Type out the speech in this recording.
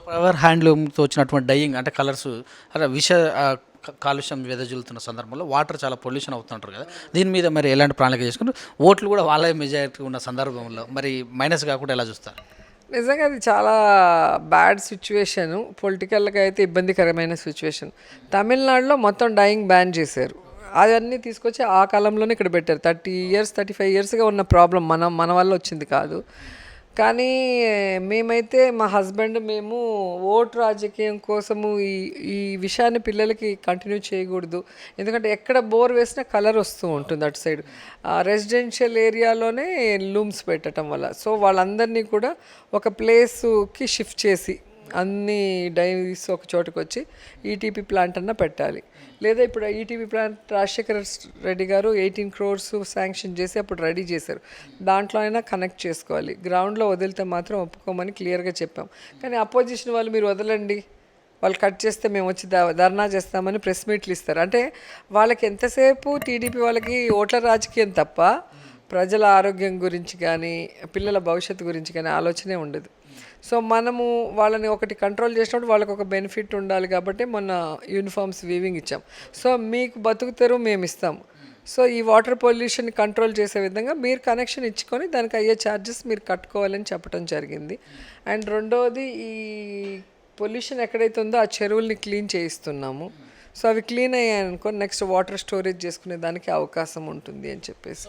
Power హ్యాండ్లూమ్తో వచ్చినటువంటి dying అంటే colours అలా కాలుష్యం వెదజల్లుతున్న సందర్భంలో వాటర్ చాలా పొల్యూషన్ అవుతుంటారు కదా, దీని మీద మరి ఎలాంటి ప్రణాళిక చేసుకుని ఓట్లు కూడా వాళ్ళే మెజారిటీ ఉన్న సందర్భంలో మరి మైనస్ కాకుండా ఎలా చూస్తారు? నిజంగా అది చాలా బ్యాడ్ సిచ్యువేషను. పొలిటికల్గా అయితే ఇబ్బందికరమైన సిచ్యువేషన్. తమిళనాడులో మొత్తం డయింగ్ బ్యాన్ చేశారు. అవన్నీ తీసుకొచ్చి ఆ కాలంలోనే ఇక్కడ పెట్టారు. 30 ఇయర్స్ 35 ఇయర్స్గా ఉన్న ప్రాబ్లం మన వల్ల వచ్చింది కాదు. కానీ మేమైతే మా హస్బెండ్ మేము ఓటు రాజకీయం కోసము ఈ ఈ విషయాన్ని పిల్లలకి కంటిన్యూ చేయకూడదు. ఎందుకంటే ఎక్కడ బోర్ వేసినా కలర్ వస్తూ ఉంటుంది అటు సైడ్. రెసిడెన్షియల్ ఏరియాలోనే లూమ్స్ పెట్టడం వల్ల సో వాళ్ళందరినీ కూడా ఒక ప్లేస్కి షిఫ్ట్ చేసి అన్ని డైరీస్ ఒక చోటుకు వచ్చి ఈటీపీ ప్లాంట్ అన్న పెట్టాలి. లేదా ఇప్పుడు ఈటీపీ ప్లాంట్ రాజశేఖర రెడ్డి గారు 18 crores శాంక్షన్ చేసి అప్పుడు రెడీ చేశారు. దాంట్లో అయినా కనెక్ట్ చేసుకోవాలి. గ్రౌండ్లో వదిలితే మాత్రం ఒప్పుకోమని క్లియర్గా చెప్పాం. కానీ అపోజిషన్ వాళ్ళు మీరు వదలండి, వాళ్ళు కట్ చేస్తే మేము వచ్చి ధర్నా చేస్తామని ప్రెస్ మీట్లు ఇస్తారు. అంటే వాళ్ళకి ఎంతసేపు టీడీపీ వాళ్ళకి ఓట్ల రాజకీయం తప్ప ప్రజల ఆరోగ్యం గురించి కానీ పిల్లల భవిష్యత్తు గురించి కానీ ఆలోచనే ఉండదు. సో మనము వాళ్ళని ఒకటి కంట్రోల్ చేసినప్పుడు వాళ్ళకి ఒక బెనిఫిట్ ఉండాలి కాబట్టి మొన్న యూనిఫామ్స్ వీవింగ్ ఇచ్చాం. సో మీకు బతుకుతారు మేము ఇస్తాము. సో ఈ వాటర్ పొల్యూషన్ కంట్రోల్ చేసే విధంగా మీరు కనెక్షన్ ఇచ్చుకొని దానికి అయ్యే ఛార్జెస్ మీరు కట్టుకోవాలని చెప్పడం జరిగింది. అండ్ రెండవది ఈ పొల్యూషన్ ఎక్కడైతే ఉందో ఆ చెరువుల్ని క్లీన్ చేయిస్తున్నాము. సో అవి క్లీన్ అయ్యాయనుకో నెక్స్ట్ వాటర్ స్టోరేజ్ చేసుకునే దానికి అవకాశం ఉంటుంది అని చెప్పేసి